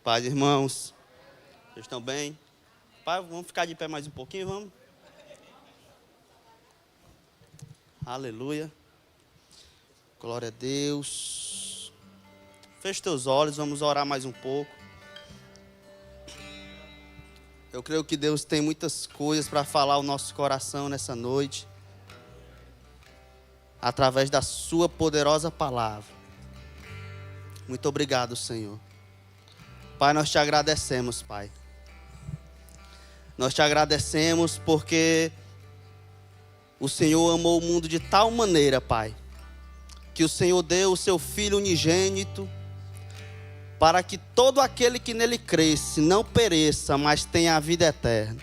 Paz, irmãos. Vocês estão bem? Pai, vamos ficar de pé mais um pouquinho, vamos? Aleluia. Glória a Deus. Feche teus olhos, vamos orar mais um pouco. Eu creio que Deus tem muitas coisas para falar ao nosso coração nessa noite, através da sua poderosa palavra. Muito obrigado, Senhor. Pai, nós te agradecemos, Pai. Nós te agradecemos porque o Senhor amou o mundo de tal maneira, Pai, que o Senhor deu o seu Filho unigênito, para que todo aquele que nele cresce não pereça, mas tenha a vida eterna.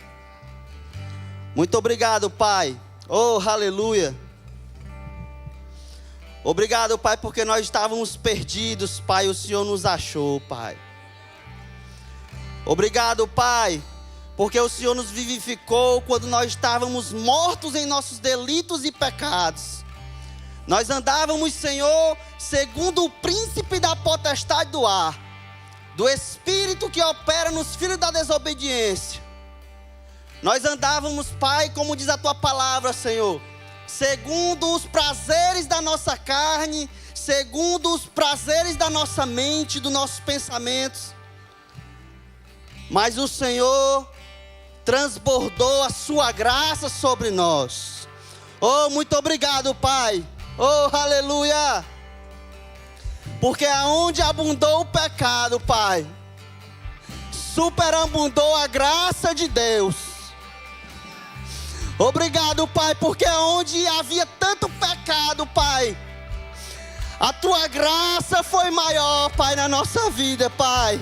Muito obrigado, Pai. Oh, aleluia. Obrigado, Pai, porque nós estávamos perdidos, Pai, o Senhor nos achou, Pai. Obrigado, Pai, porque o Senhor nos vivificou quando nós estávamos mortos em nossos delitos e pecados. Nós andávamos, Senhor, segundo o príncipe da potestade do ar, do espírito que opera nos filhos da desobediência. Nós andávamos, Pai, como diz a tua palavra, Senhor, segundo os prazeres da nossa carne, segundo os prazeres da nossa mente, dos nossos pensamentos. Mas o Senhor transbordou a sua graça sobre nós. Oh, muito obrigado, Pai. Oh, aleluia. Porque aonde abundou o pecado, Pai, superabundou a graça de Deus. Obrigado, Pai, porque onde havia tanto pecado, Pai, a tua graça foi maior, Pai, na nossa vida, Pai.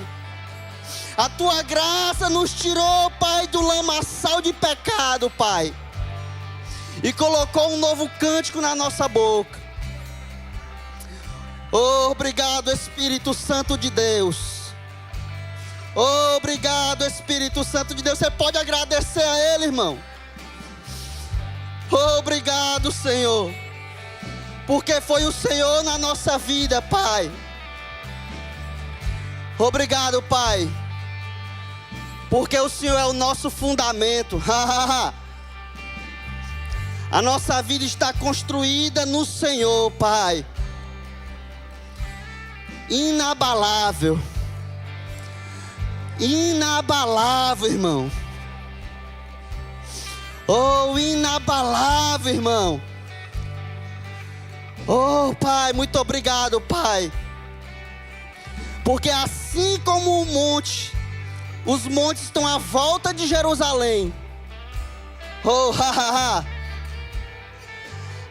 A tua graça nos tirou, Pai, do lamaçal de pecado, Pai, e colocou um novo cântico na nossa boca. Oh, obrigado, Espírito Santo de Deus. Oh, obrigado, Espírito Santo de Deus. Você pode agradecer a Ele, irmão. Oh, obrigado, Senhor, porque foi o Senhor na nossa vida, Pai. Obrigado, Pai, porque o Senhor é o nosso fundamento. A nossa vida está construída no Senhor, Pai. Inabalável. Inabalável, irmão. Oh, inabalável, irmão. Oh, Pai, muito obrigado, Pai. Porque assim como os montes estão à volta de Jerusalém. Oh,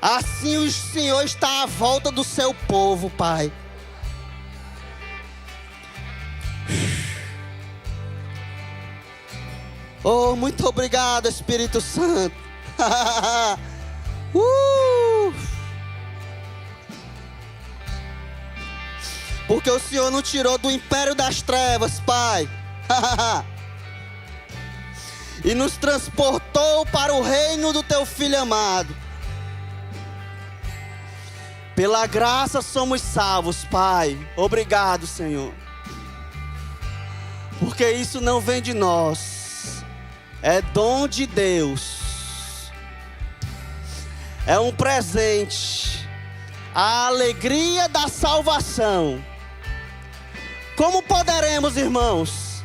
assim o Senhor está à volta do seu povo, Pai. Oh, muito obrigado, Espírito Santo. Porque o Senhor nos tirou do império das trevas, Pai, e nos transportou para o reino do teu Filho amado. Pela graça somos salvos, Pai. Obrigado, Senhor. Porque isso não vem de nós, é dom de Deus. É um presente, a alegria da salvação. Como poderemos, irmãos,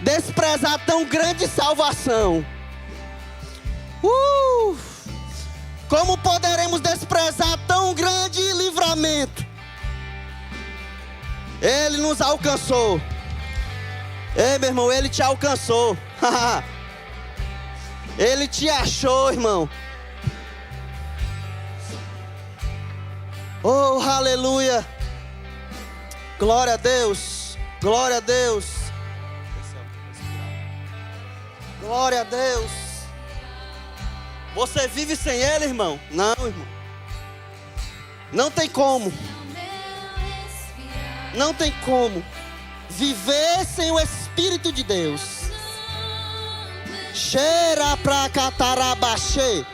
desprezar tão grande salvação? Como poderemos desprezar tão grande livramento? Ele nos alcançou. Ei, meu irmão, Ele te alcançou. Ele te achou, irmão. Oh, aleluia. Glória a Deus. Glória a Deus. Glória a Deus. Você vive sem Ele, irmão? Não, irmão. Não tem como. Não tem como viver sem o Espírito de Deus. Cheira pra catarabaxê.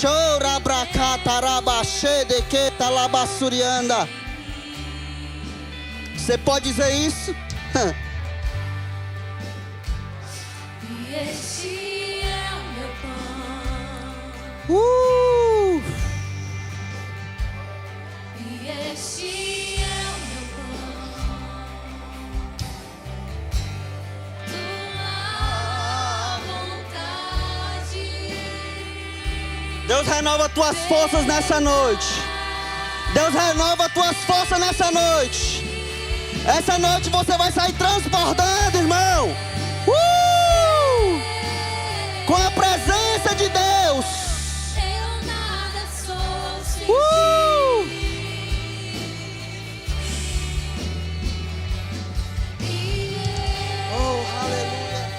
Chora pra catarabaxê de que talabassurianda. Você pode dizer isso? E este é o meu pão. E este é o meu pão. Tua vontade. Deus renova tuas forças nessa noite. Deus renova tuas forças nessa noite. Essa noite você vai sair transbordando, irmão. Com a presença de Deus. Eu nada sou sem ti. Oh, aleluia.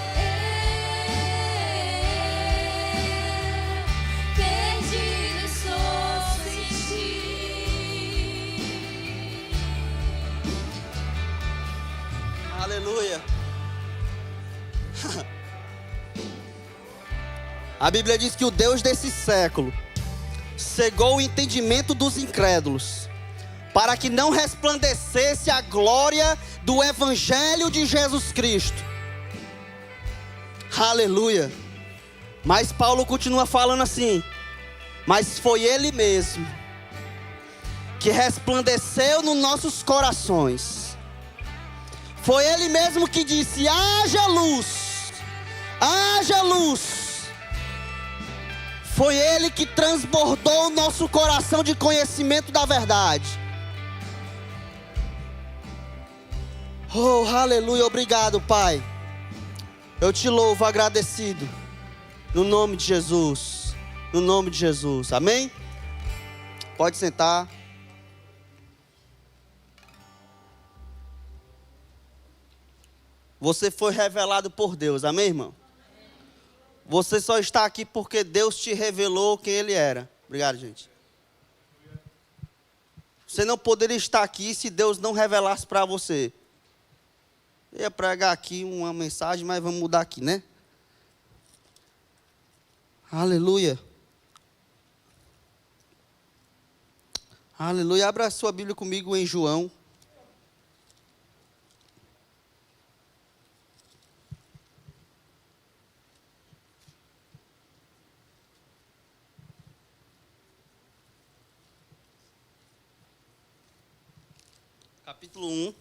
Perdido sou sem ti. Aleluia. A Bíblia diz que o Deus desse século cegou o entendimento dos incrédulos, para que não resplandecesse a glória do Evangelho de Jesus Cristo. Aleluia. Mas Paulo continua falando assim: mas foi Ele mesmo que resplandeceu nos nossos corações. Foi Ele mesmo que disse: haja luz, haja luz. Foi Ele que transbordou o nosso coração de conhecimento da verdade. Oh, aleluia, obrigado, Pai. Eu te louvo, agradecido. No nome de Jesus. No nome de Jesus, amém? Pode sentar. Você foi revelado por Deus, amém, irmão? Você só está aqui porque Deus te revelou quem Ele era. Obrigado, gente. Você não poderia estar aqui se Deus não revelasse para você. Eu ia pregar aqui uma mensagem, mas vamos mudar aqui, né? Aleluia. Aleluia. Abra a sua Bíblia comigo em João. Capítulo 1.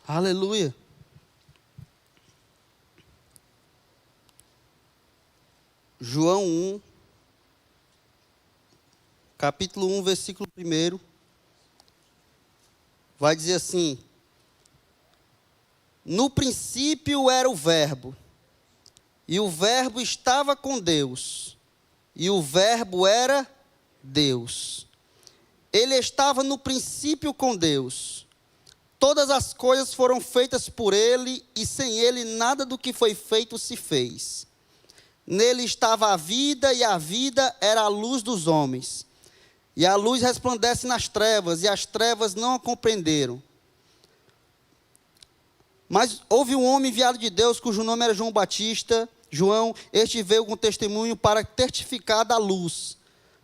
Aleluia. João 1. Capítulo 1, versículo 1. Vai dizer assim: no princípio era o Verbo, e o Verbo estava com Deus, e o Verbo era Deus. Ele estava no princípio com Deus. Todas as coisas foram feitas por Ele, e sem Ele nada do que foi feito se fez. Nele estava a vida, e a vida era a luz dos homens. E a luz resplandece nas trevas, e as trevas não a compreenderam. Mas houve um homem enviado de Deus, cujo nome era João Batista. João, este veio com testemunho para testificar da luz,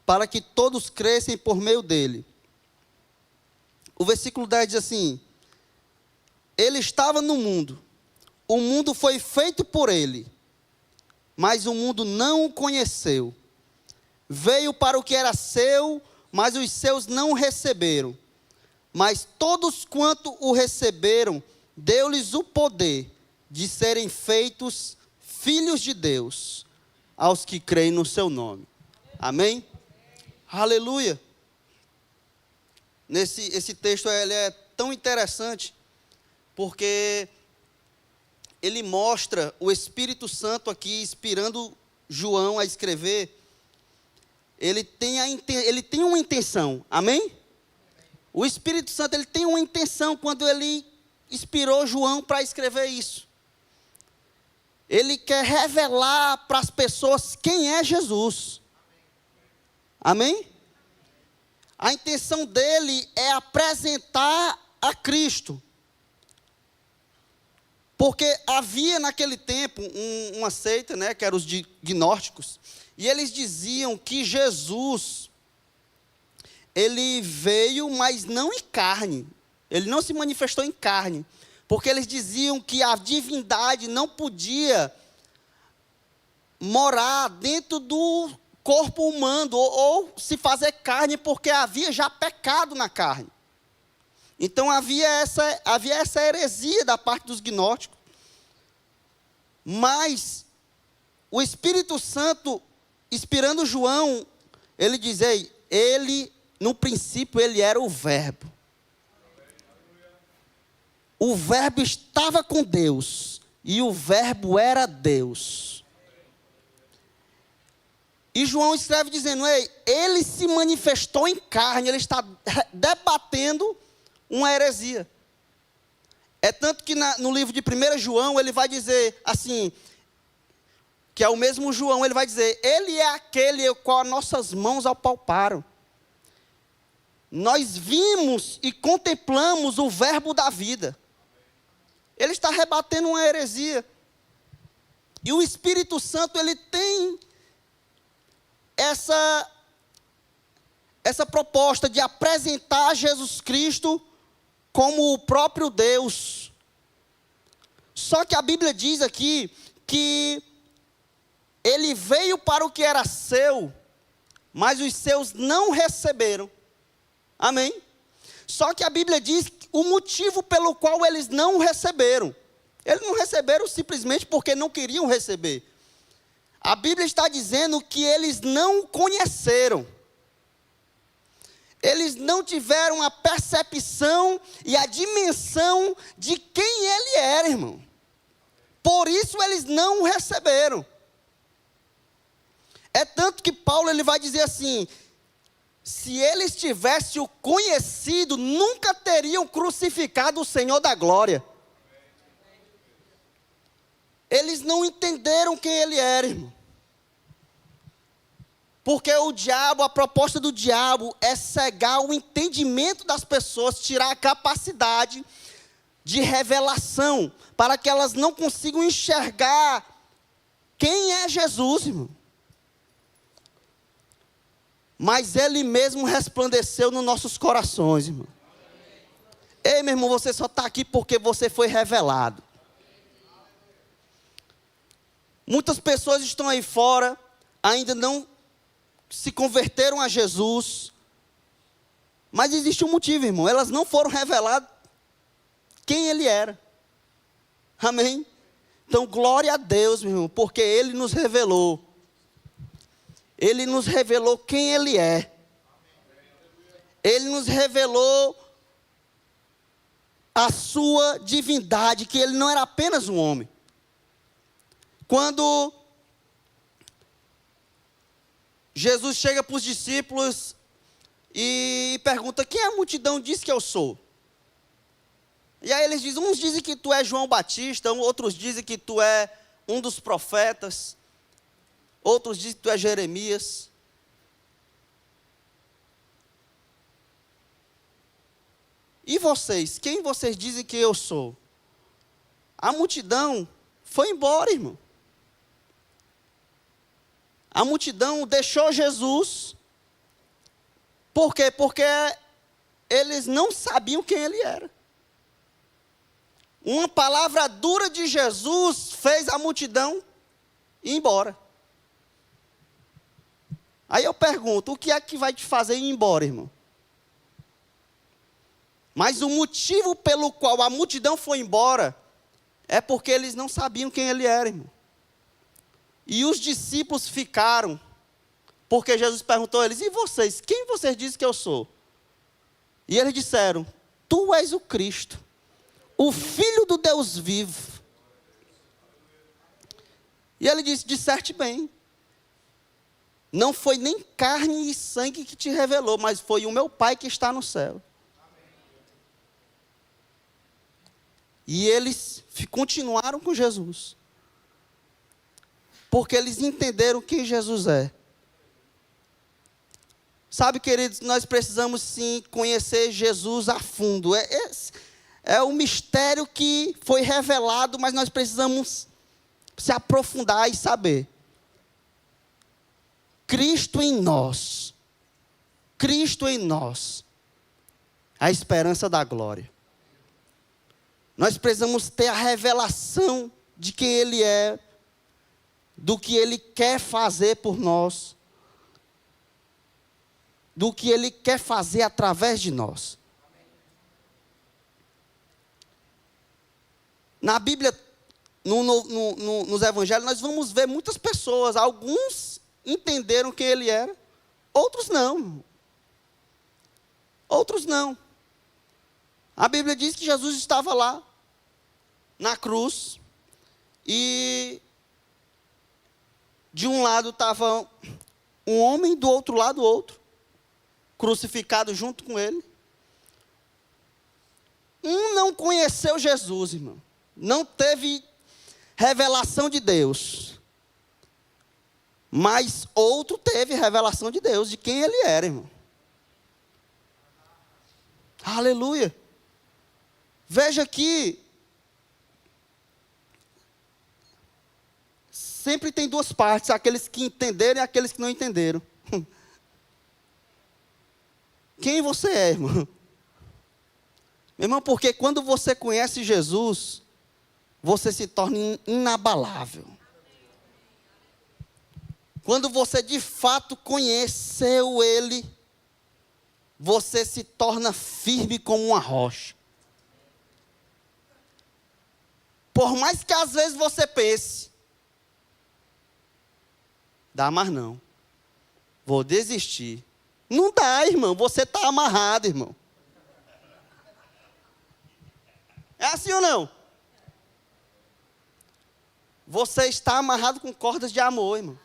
para que todos crescem por meio dele. O versículo 10 diz assim: ele estava no mundo, o mundo foi feito por ele, mas o mundo não o conheceu. Veio para o que era seu, mas os seus não o receberam. Mas todos quanto o receberam, deu-lhes o poder de serem feitos filhos de Deus, aos que creem no seu nome. Amém? Aleluia. Esse texto ele é tão interessante, porque ele mostra o Espírito Santo aqui, inspirando João a escrever. Ele tem uma intenção, amém? O Espírito Santo ele tem uma intenção quando ele inspirou João para escrever isso. Ele quer revelar para as pessoas quem é Jesus. Amém? A intenção dele é apresentar a Cristo. Porque havia naquele tempo uma seita, né, que eram os gnósticos, e eles diziam que Jesus ele veio, mas não em carne. Ele não se manifestou em carne. Porque eles diziam que a divindade não podia morar dentro do corpo humano, ou se fazer carne, porque havia já pecado na carne. Então havia essa heresia da parte dos gnósticos. Mas o Espírito Santo, inspirando João, ele diz: ei, ele, no princípio, ele era o Verbo. O Verbo estava com Deus, e o Verbo era Deus. E João escreve dizendo: ei, ele se manifestou em carne, ele está debatendo uma heresia. É tanto que no livro de 1 João, ele vai dizer assim, que é o mesmo João, ele vai dizer: ele é aquele ao qual nossas mãos apalparam. Nós vimos e contemplamos o Verbo da vida. Ele está rebatendo uma heresia. E o Espírito Santo, ele tem essa proposta de apresentar Jesus Cristo como o próprio Deus. Só que a Bíblia diz aqui que ele veio para o que era seu, mas os seus não receberam. Amém? Só que a Bíblia diz o motivo pelo qual eles não receberam. Eles não receberam simplesmente porque não queriam receber. A Bíblia está dizendo que eles não conheceram. Eles não tiveram a percepção e a dimensão de quem ele era, irmão. Por isso eles não o receberam. É tanto que Paulo ele vai dizer assim: se eles tivessem o conhecido, nunca teriam crucificado o Senhor da glória. Eles não entenderam quem ele era, irmão. Porque o diabo, a proposta do diabo é cegar o entendimento das pessoas, tirar a capacidade de revelação, para que elas não consigam enxergar quem é Jesus, irmão. Mas ele mesmo resplandeceu nos nossos corações, irmão. Ei, meu irmão, você só está aqui porque você foi revelado. Muitas pessoas estão aí fora, ainda não se converteram a Jesus. Mas existe um motivo, irmão. Elas não foram reveladas quem ele era. Amém? Então, glória a Deus, meu irmão, porque ele nos revelou. Ele nos revelou quem ele é. Ele nos revelou a sua divindade, que ele não era apenas um homem. Quando Jesus chega para os discípulos e pergunta: quem a multidão diz que eu sou? E aí eles dizem, uns dizem que tu é João Batista, outros dizem que tu é um dos profetas, outros dizem que tu é Jeremias. E vocês? Quem vocês dizem que eu sou? A multidão foi embora, irmão. A multidão deixou Jesus. Por quê? Porque eles não sabiam quem ele era. Uma palavra dura de Jesus fez a multidão ir embora. Aí eu pergunto, o que é que vai te fazer ir embora, irmão? Mas o motivo pelo qual a multidão foi embora é porque eles não sabiam quem ele era, irmão. E os discípulos ficaram, porque Jesus perguntou a eles: e vocês? Quem vocês dizem que eu sou? E eles disseram: tu és o Cristo, o Filho do Deus vivo. E ele disse: disserte bem. Não foi nem carne e sangue que te revelou, mas foi o meu Pai que está no céu. E eles continuaram com Jesus, porque eles entenderam quem Jesus é. Sabe, queridos, nós precisamos sim conhecer Jesus a fundo. É um mistério que foi revelado, mas nós precisamos se aprofundar e saber. Cristo em nós, Cristo em nós, a esperança da glória. Nós precisamos ter a revelação de quem Ele é, do que Ele quer fazer por nós, do que Ele quer fazer através de nós. Na Bíblia, nos evangelhos, nós vamos ver muitas pessoas, alguns entenderam quem Ele era, outros não. Outros não. A Bíblia diz que Jesus estava lá, na cruz, e de um lado estava um homem, do outro lado outro, crucificado junto com ele. Um não conheceu Jesus, irmão, não teve revelação de Deus, mas outro teve revelação de Deus, de quem Ele era, irmão. Aleluia. Veja que sempre tem duas partes, aqueles que entenderam e aqueles que não entenderam. Quem você é, irmão? Meu irmão, porque quando você conhece Jesus, você se torna inabalável. Quando você de fato conheceu Ele, você se torna firme como uma rocha. Por mais que às vezes você pense, dá mais não, vou desistir. Não dá, irmão, você está amarrado, irmão. É assim ou não? Você está amarrado com cordas de amor, irmão.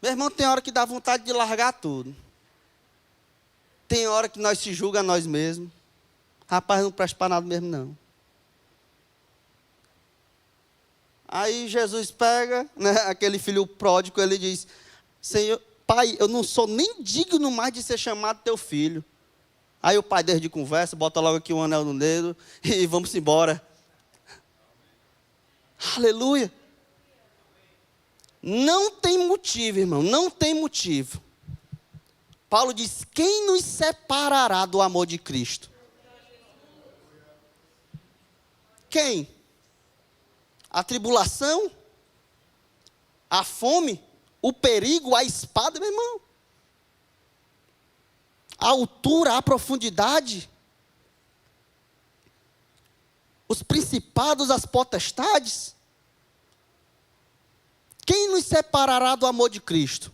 Meu irmão, tem hora que dá vontade de largar tudo. Tem hora que nós se julga a nós mesmos. Rapaz, não presta para nada mesmo, não. Aí Jesus pega, né, aquele filho pródigo, ele diz: Senhor, pai, eu não sou nem digno mais de ser chamado teu filho. Aí o pai dele de conversa, bota logo aqui um anel no dedo e vamos embora. Aleluia. Não tem motivo, irmão, não tem motivo. Paulo diz: quem nos separará do amor de Cristo? Quem? A tribulação? A fome? O perigo? A espada, meu irmão? A altura, a profundidade? Os principados, as potestades? Quem nos separará do amor de Cristo?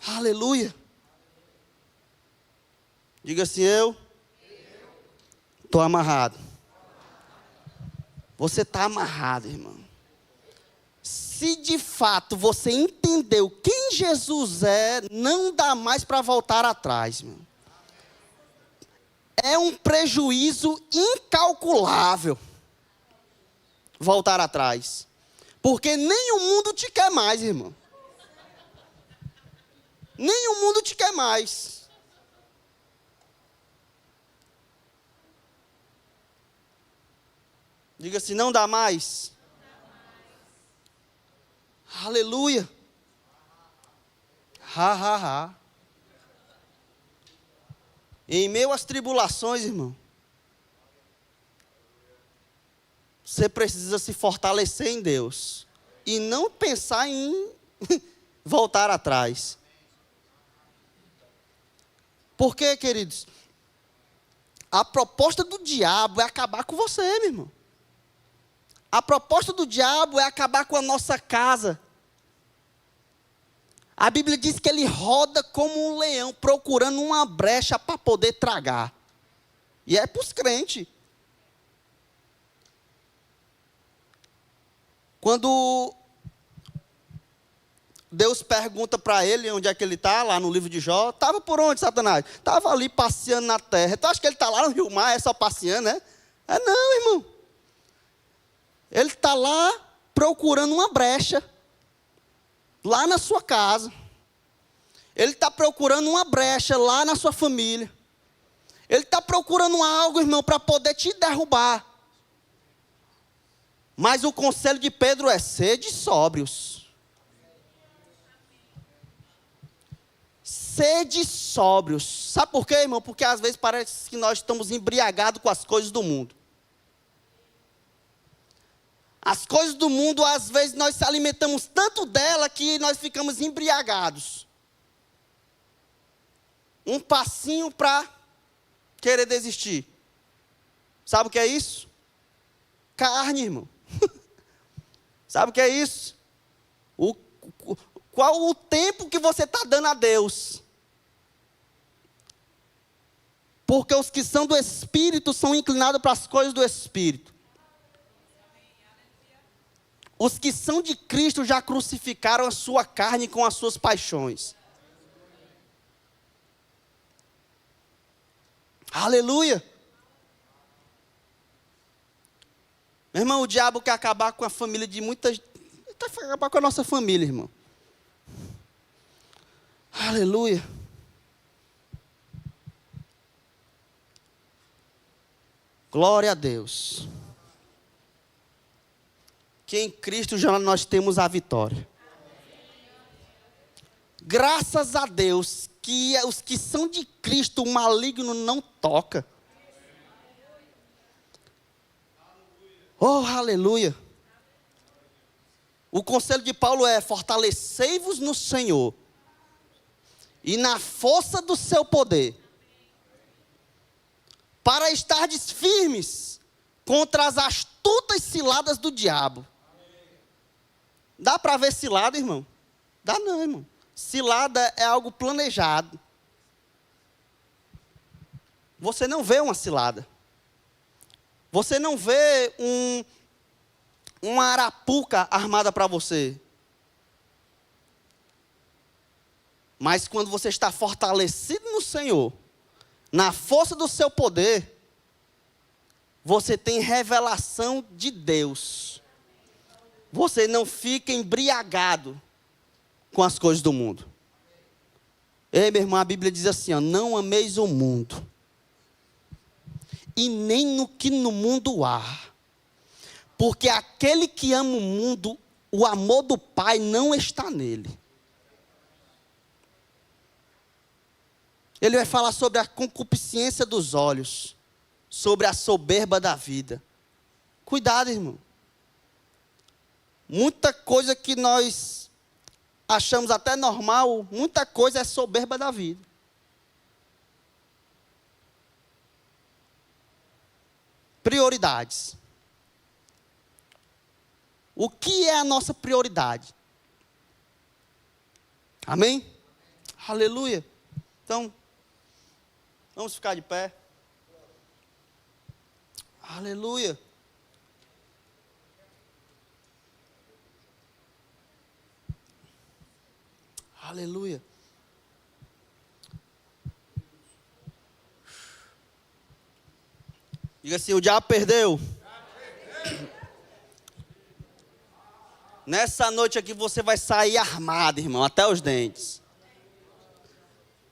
Aleluia. Diga assim: eu estou amarrado. Você está amarrado, irmão. Se de fato você entendeu quem Jesus é, não dá mais para voltar atrás, irmão. É um prejuízo incalculável voltar atrás. Porque nem o mundo te quer mais, irmão. Nem o mundo te quer mais. Diga assim: não dá mais. Aleluia. Ha, ha, ha. Em meio às tribulações, irmão, você precisa se fortalecer em Deus e não pensar em voltar atrás. Por quê, queridos? A proposta do diabo é acabar com você, meu irmão. A proposta do diabo é acabar com a nossa casa. A Bíblia diz que ele roda como um leão, procurando uma brecha para poder tragar. E é para os crentes. Quando Deus pergunta para ele onde é que ele está, lá no livro de Jó, estava por onde, Satanás? Estava ali passeando na terra. Tu acha que ele está lá no Rio Mar, é só passeando, né? É não, irmão. Ele está lá procurando uma brecha, lá na sua casa. Ele está procurando uma brecha lá na sua família. Ele está procurando algo, irmão, para poder te derrubar. Mas o conselho de Pedro é: sede sóbrios. Sede sóbrios. Sabe por quê, irmão? Porque às vezes parece que nós estamos embriagados com as coisas do mundo. As coisas do mundo, às vezes, nós se alimentamos tanto dela que nós ficamos embriagados. Um passinho para querer desistir. Sabe o que é isso? Carne, irmão. Sabe o que é isso? Qual o tempo que você está dando a Deus? Porque os que são do Espírito são inclinados para as coisas do Espírito. Os que são de Cristo já crucificaram a sua carne com as suas paixões. Aleluia. Meu irmão, o diabo quer acabar com a família de muitas... Quer acabar com a nossa família, irmão. Aleluia. Glória a Deus. Que em Cristo já nós temos a vitória. Graças a Deus que os que são de Cristo, o maligno não toca. Oh, aleluia. O conselho de Paulo é: fortalecei-vos no Senhor e na força do seu poder, para estardes firmes contra as astutas ciladas do diabo. Dá para ver cilada, irmão? Dá não, irmão. Cilada é algo planejado. Você não vê uma cilada. Você não vê uma arapuca armada para você. Mas quando você está fortalecido no Senhor, na força do seu poder, você tem revelação de Deus. Você não fica embriagado com as coisas do mundo. Ei, meu irmão, a Bíblia diz assim, ó: não ameis o mundo, e nem no que no mundo há. Porque aquele que ama o mundo, o amor do Pai não está nele. Ele vai falar sobre a concupiscência dos olhos, sobre a soberba da vida. Cuidado, irmão. Muita coisa que nós achamos até normal, muita coisa é soberba da vida. Prioridades. O que é a nossa prioridade? Amém? Aleluia. Então, vamos ficar de pé. Aleluia. Aleluia. Diga assim: o diabo perdeu. Nessa noite aqui você vai sair armado, irmão, até os dentes.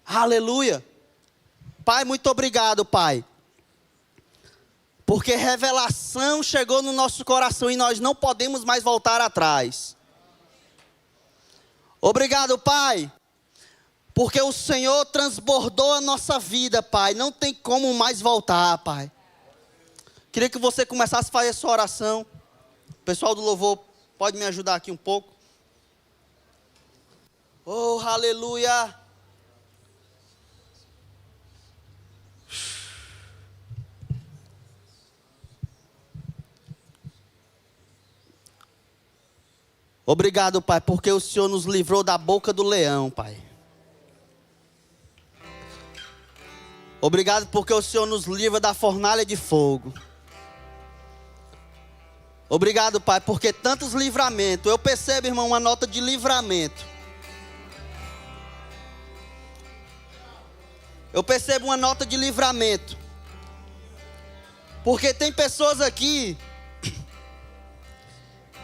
Aleluia. Pai, muito obrigado, Pai. Porque revelação chegou no nosso coração e nós não podemos mais voltar atrás. Obrigado, Pai, porque o Senhor transbordou a nossa vida, Pai. Não tem como mais voltar, Pai. Queria que você começasse a fazer a sua oração. O pessoal do louvor pode me ajudar aqui um pouco. Oh, aleluia. Obrigado, Pai, porque o Senhor nos livrou da boca do leão, Pai. Obrigado porque o Senhor nos livra da fornalha de fogo. Obrigado, Pai, porque tantos livramentos. Eu percebo, irmão, uma nota de livramento. Eu percebo uma nota de livramento. Porque tem pessoas aqui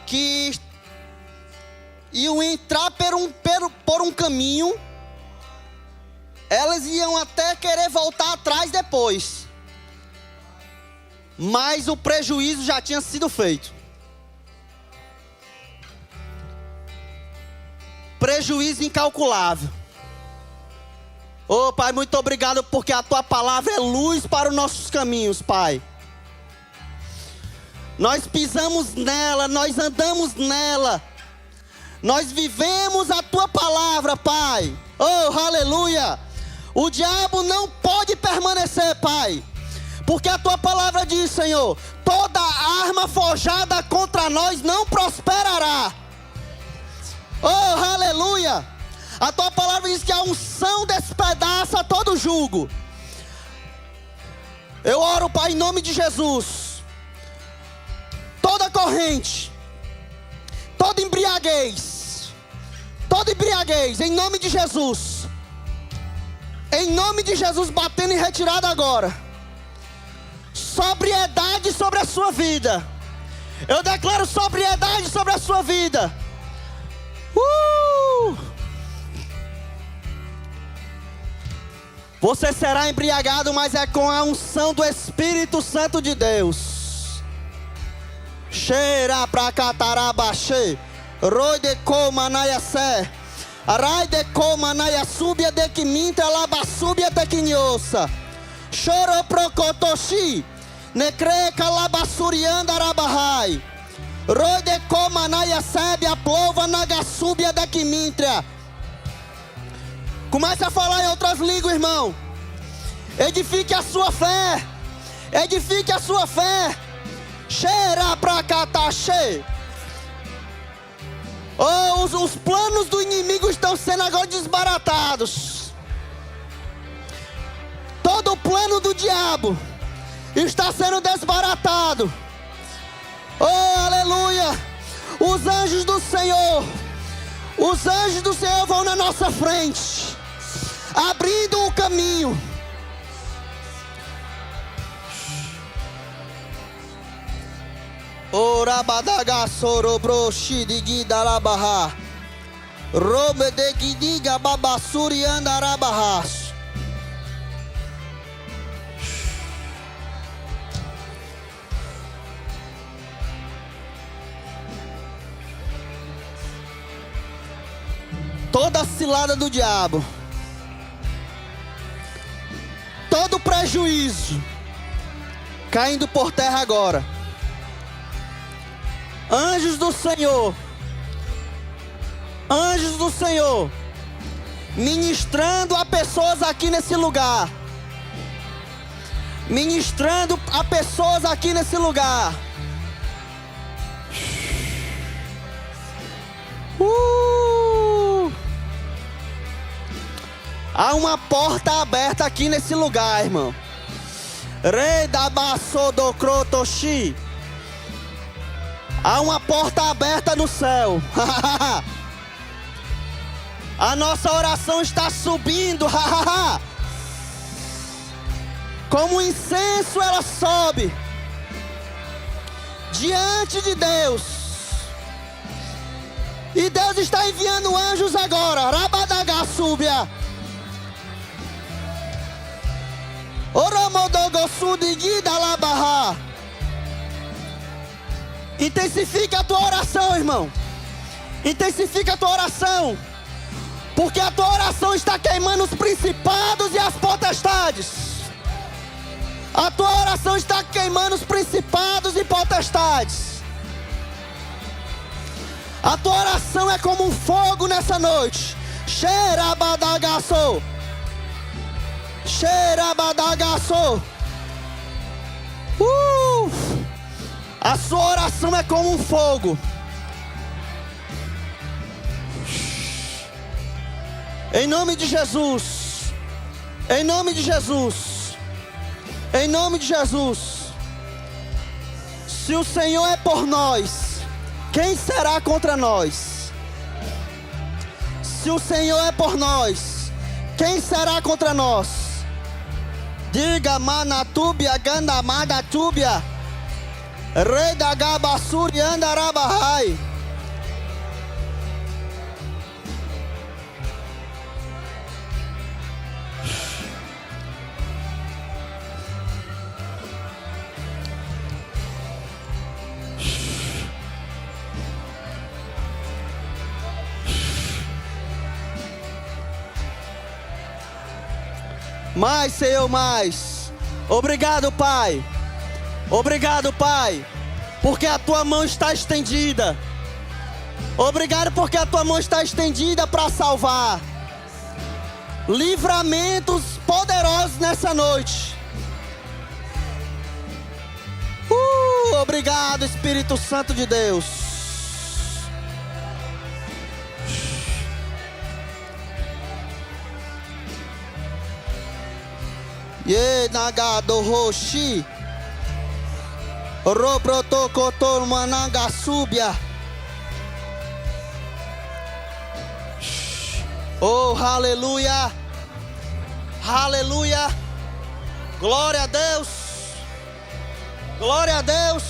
que iam entrar por um caminho, elas iam até querer voltar atrás depois, mas o prejuízo já tinha sido feito. prejuízo incalculável. Oh, Pai, muito obrigado porque a Tua palavra é luz para os nossos caminhos, Pai. Nós pisamos nela, nós andamos nela. Nós vivemos a Tua palavra, Pai. Oh, aleluia. O diabo não pode permanecer, Pai. Porque a Tua palavra diz, Senhor, toda arma forjada contra nós não prosperará. Oh, aleluia. A Tua palavra diz que a unção despedaça todo jugo. Eu oro, Pai, em nome de Jesus. Toda corrente, toda embriaguez, em nome de Jesus. Em nome de Jesus, batendo em retirada agora. Sobriedade sobre a sua vida. Eu declaro sobriedade sobre a sua vida. Você será embriagado, mas é com a unção do Espírito Santo de Deus. Cheira pra catarabaxê. Roi de coma naiassé. Arai de coma naiassúbia de quiminta labassúbia de quinhoça. Choro procotoxi. Necreca labassurianda arabahai. Roi de coma naiassebe a plova nagassúbia de quimintria. Comece a falar em outras línguas, irmão. Edifique a sua fé. Edifique a sua fé. Cheira pra cataxê. Oh, os planos do inimigo estão sendo agora desbaratados. Todo o plano do diabo está sendo desbaratado. Oh, aleluia. Os anjos do Senhor vão na nossa frente, abrindo o caminho. Orabadaga sorobroshi digida labaha. Robe de gidiga babassuri andarabahas. Toda cilada do diabo, todo prejuízo caindo por terra agora. Anjos do Senhor, ministrando a pessoas aqui nesse lugar. Ministrando a pessoas aqui nesse lugar. Há uma porta aberta aqui nesse lugar, irmão. Rei da Bassodocrotoshi. Há uma porta aberta no céu. A nossa oração está subindo. Como incenso ela sobe diante de Deus. E Deus está enviando anjos agora. Rabadagasúbia. Oromodogosudigida labarra. Intensifica a tua oração, irmão. Intensifica a tua oração. Porque a tua oração está queimando os principados e as potestades. A tua oração está queimando os principados e potestades. A tua oração é como um fogo nessa noite. Xerabadagaço. Xerabadagaço. A sua oração é como um fogo. Em nome de Jesus. Em nome de Jesus. Em nome de Jesus. Se o Senhor é por nós, quem será contra nós? Se o Senhor é por nós, quem será contra nós? Diga manatúbia, gandamada túbia. Rei da Gabassuri andarabahai. Mais, Senhor, mais. Obrigado, Pai. Obrigado, Pai, porque a tua mão está estendida. Obrigado porque a tua mão está estendida para salvar. Livramentos poderosos nessa noite. Obrigado, Espírito Santo de Deus. Ye nagado roshi. Robrotokotor mananga subia. Oh, aleluia. Aleluia. Glória a Deus. Glória a Deus.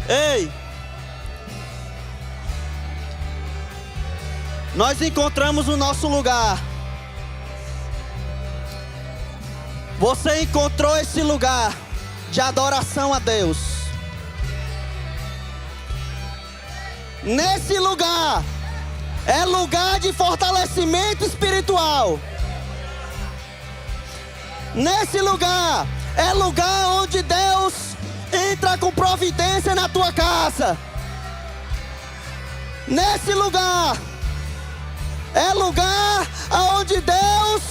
Ei. Nós encontramos o nosso lugar. Você encontrou esse lugar de adoração a Deus. Nesse lugar é lugar de fortalecimento espiritual. Nesse lugar é lugar onde Deus entra com providência na tua casa. Nesse lugar é lugar onde Deus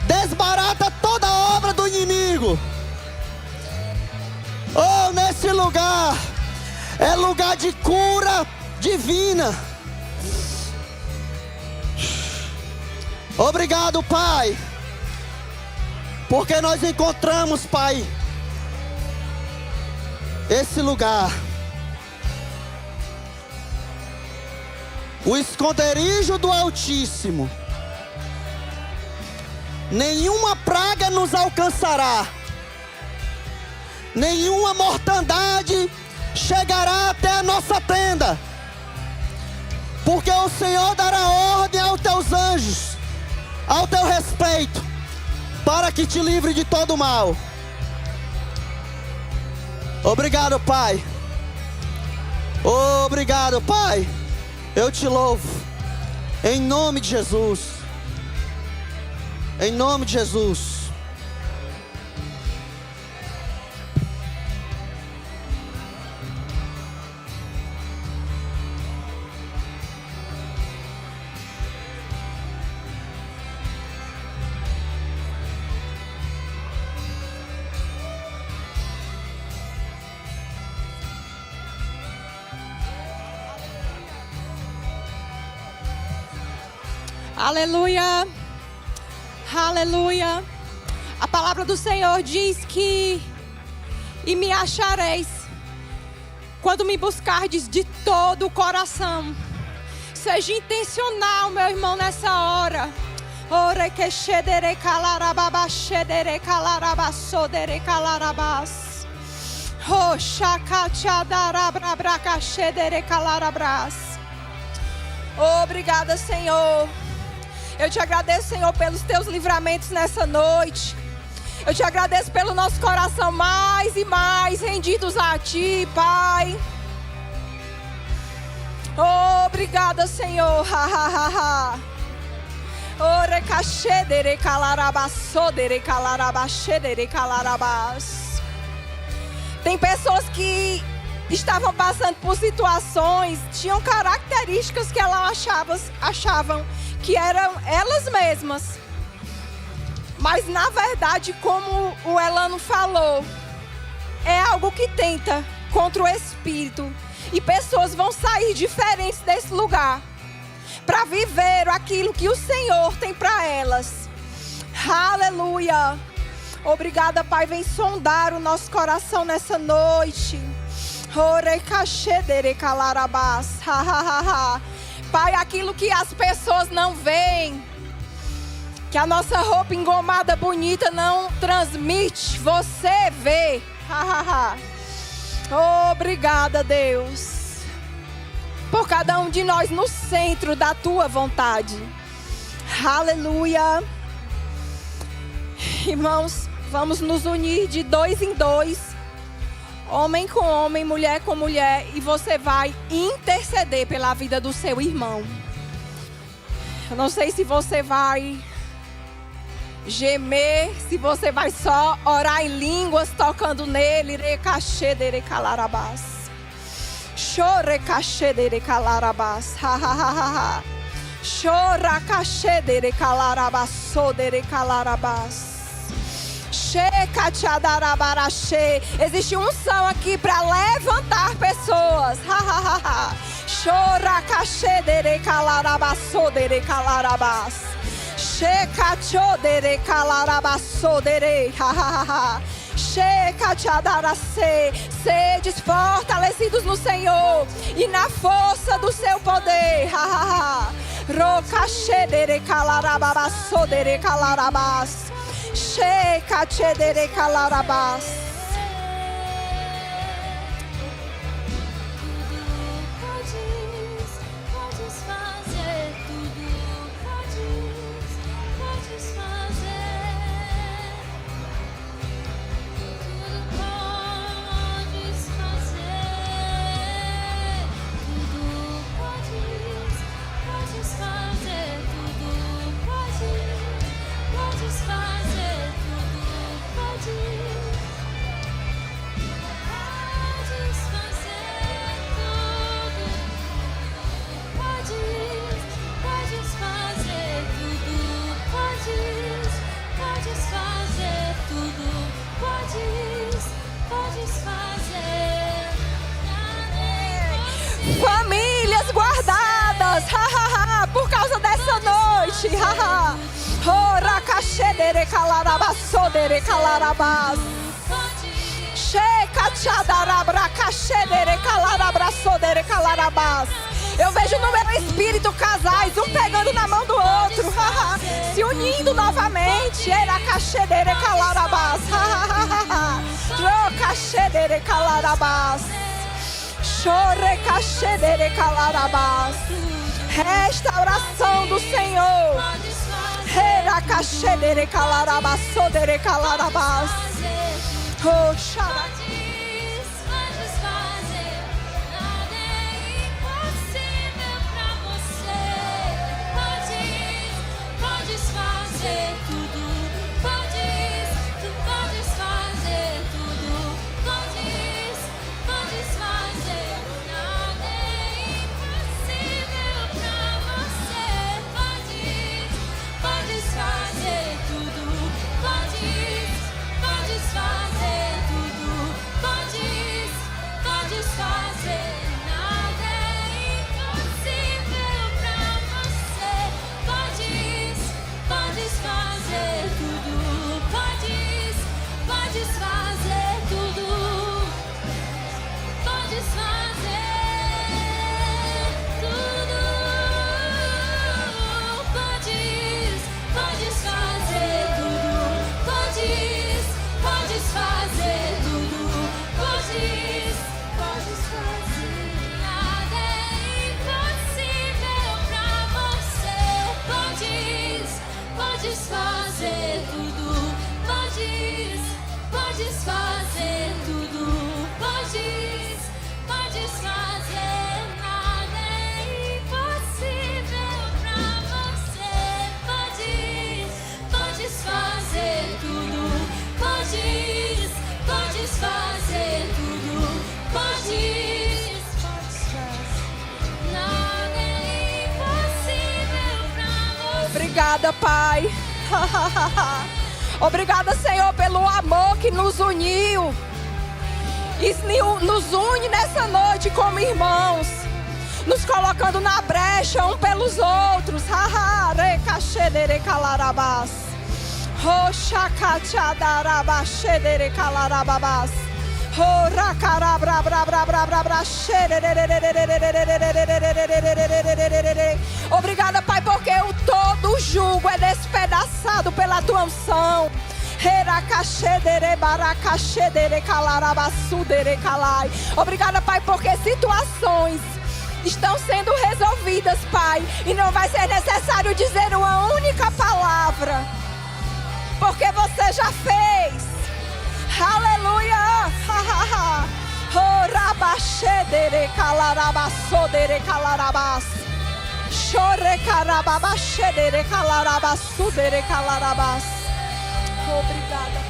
desbarata toda a obra do inimigo. Oh, nesse lugar é lugar de cura divina. Obrigado, Pai, porque nós encontramos, Pai, esse lugar. O esconderijo do Altíssimo. Nenhuma praga nos alcançará. Nenhuma mortandade chegará até a nossa tenda. Porque o Senhor dará ordem aos teus anjos, ao teu respeito, para que te livre de todo mal. Obrigado, Pai. Obrigado, Pai. Eu te louvo. Em nome de Jesus. Em nome de Jesus. Aleluia, aleluia. A palavra do Senhor diz que e me achareis quando me buscardes de todo o coração. Seja intencional, meu irmão, nessa hora. Ore que shedere kalarababa shedere kalarabassodere kalarabas. Oh shakachadarabrabraka shedere kalarabras. Obrigada, Senhor. Eu te agradeço, Senhor, pelos teus livramentos nessa noite. Eu te agradeço pelo nosso coração mais e mais rendidos a Ti, Pai. Obrigada, Senhor. Ore cachedere calarabassodere calarabachedere calarabas. Tem pessoas que estavam passando por situações, tinham características que elas achavam que eram elas mesmas. Mas na verdade, como o Elano falou, é algo que tenta contra o espírito. E pessoas vão sair diferentes desse lugar para viver aquilo que o Senhor tem para elas. Aleluia. Obrigada, Pai, vem sondar o nosso coração nessa noite. Pai, aquilo que as pessoas não veem, que a nossa roupa engomada bonita não transmite, você vê. Obrigada, Deus, por cada um de nós no centro da Tua vontade. Aleluia. Irmãos, vamos nos unir de 2 em 2, homem com homem, mulher com mulher, e você vai interceder pela vida do seu irmão. Eu não sei se você vai gemer, se você vai só orar em línguas, tocando nele. Recaxê dere calarabás. Chore caxê dere calarabás. Ha ha ha ha ha. Chora caxê dere calarabás. Sodere calarabás. Existe unção aqui para levantar pessoas. Chora caxê dere calarabás, sodere calarabás. Checacho dere calarabás, sodere. Checachadaracê. Sedes fortalecidos no Senhor e na força do seu poder. Rocaxê dere calarabás, sodere calarabás. Checache dere calarabás. Podes fazer tudo, podes fazer tudo, podes fazer tudo, podes fazer tudo, podes fazer tudo, podes fazer. Famílias guardadas, por causa dessa noite. Racaxê dere calarabás, sodere calarabás. Checachadarabраcaxê dere calarabás, sodere calarabás. Eu vejo no meu espírito casais, um pegando na mão do outro, se unindo novamente. Eracaxê dere calarabás. Rocaxê dere calarabás. Chorecaxê dere calarabás. Restauração do Senhor. Eracaxê dere calarabás, sodere calarabás. Oh, xará. Podes fazer, nada é impossível pra você. Podes fazer tudo, tu podes fazer tudo, podes fazer, nada é impossível pra você. Podes fazer tudo, podes fazer tudo, podes fazer, nada é impossível pra você. Podes fazer tudo, podes fazer tudo, podes fazer tudo, podes fazer tudo, podes fazer tudo, podes fazer, nada é impossível pra você. Podes fazer tudo, podes fazer tudo, podes fazer, nada é impossível pra você. Podes fazer tudo, podes fazer tudo, nada é impossível pra você. Obrigada, Pai. Obrigada, Senhor, pelo amor que nos uniu. E nos une nessa noite como irmãos, nos colocando na brecha um pelos outros. Recaxê dere calarabás. Roxacachadarabachê dere calarabás. Obrigada, Pai, porque todo o jugo é despedaçado pela tua unção. Obrigada, Pai, porque situações estão sendo resolvidas, Pai, e não vai ser necessário dizer uma única palavra, porque você já fez. Aleluia. Chore carababa, xedere calaraba, sudere calarabas. Obrigada.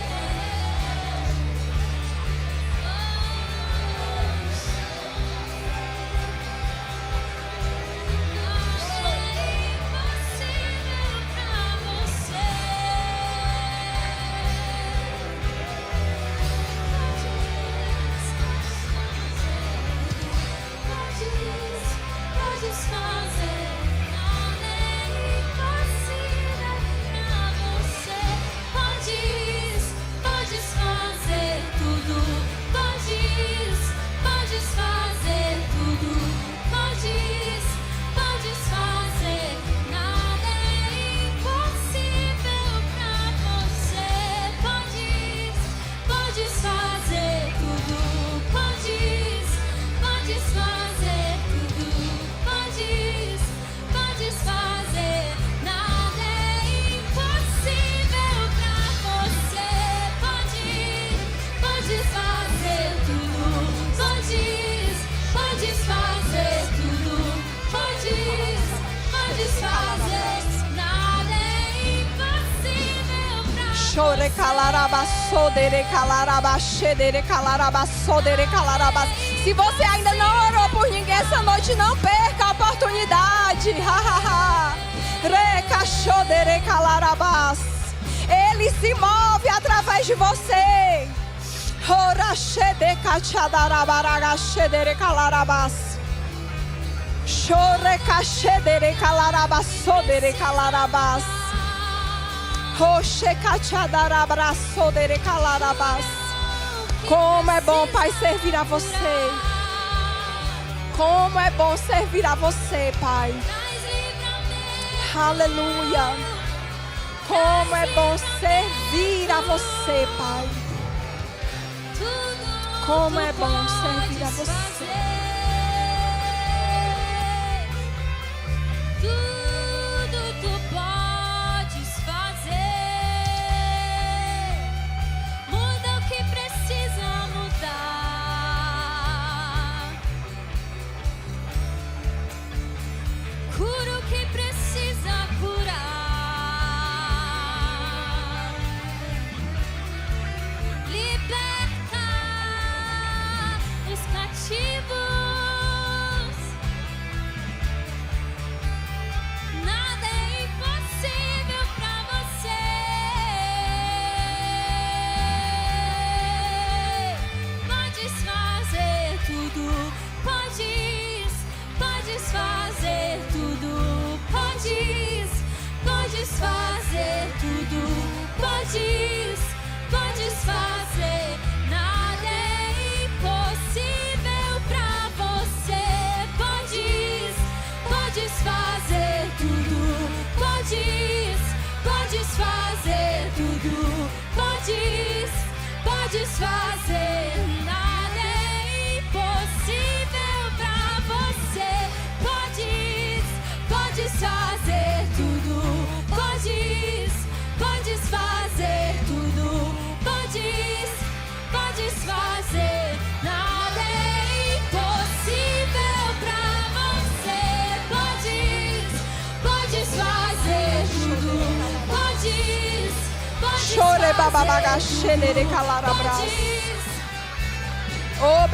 Chore calaraba, sodere calaraba, xedere calaraba, sodere calaraba. Se você ainda não orou por ninguém essa noite, não perca a oportunidade. Reca, xodere calarabas. Ele se move através de você. Ora, xede cachadarabaraga, xedere calarabas. Chore cachedere calarabas, sodere calarabas. Como é bom, Pai, servir a você. Como é bom servir a você, Pai. Aleluia. Como é bom servir a você, Pai. Como é bom servir a você.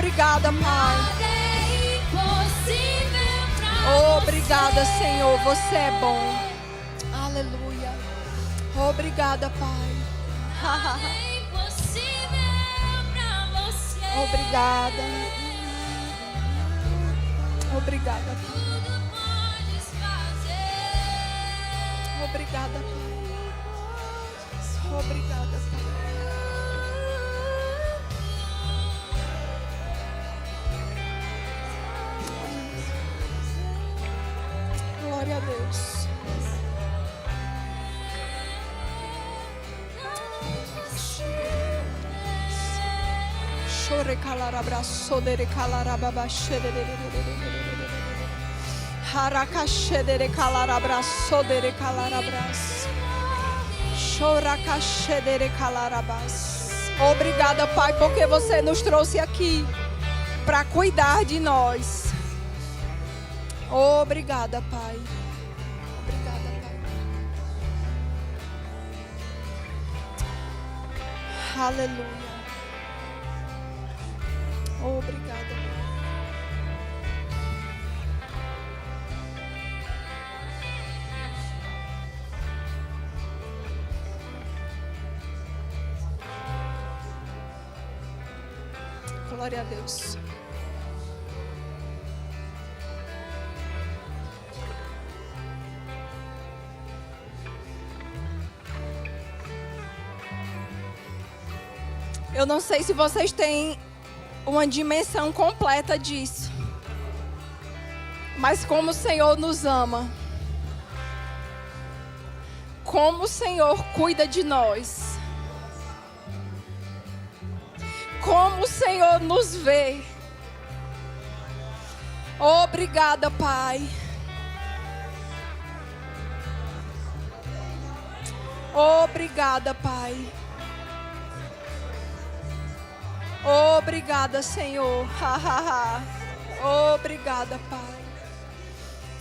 Obrigada, Pai. Obrigada, Senhor. Você é bom. Aleluia. Obrigada, Pai. Obrigada. Obrigada, Pai. Obrigada, Pai. Obrigada, Pai. Glória a Deus. Chore calarabraço dere calarababaxe dere haracaxe dere calarabraço dere calarabras. Choracaxe dere calarabas. Obrigada, Pai, porque você nos trouxe aqui para cuidar de nós. Obrigada, Pai. Aleluia. Obrigada. Glória a Deus. Eu não sei se vocês têm uma dimensão completa disso. Mas como o Senhor nos ama. Como o Senhor cuida de nós. Como o Senhor nos vê. Obrigada, Pai. Obrigada, Pai. Obrigada, Senhor. Obrigada, Pai.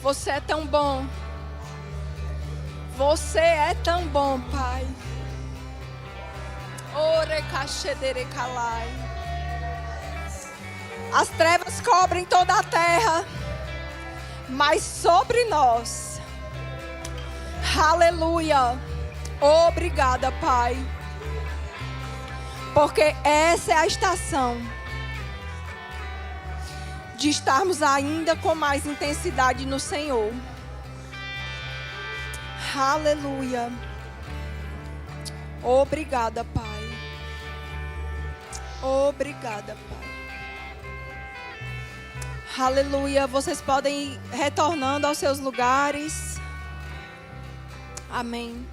Você é tão bom. Você é tão bom, Pai. As trevas cobrem toda a terra, mas sobre nós, aleluia, obrigada, Pai, porque essa é a estação de estarmos ainda com mais intensidade no Senhor. Aleluia. Obrigada, Pai. Obrigada, Pai. Aleluia. Vocês podem ir retornando aos seus lugares. Amém.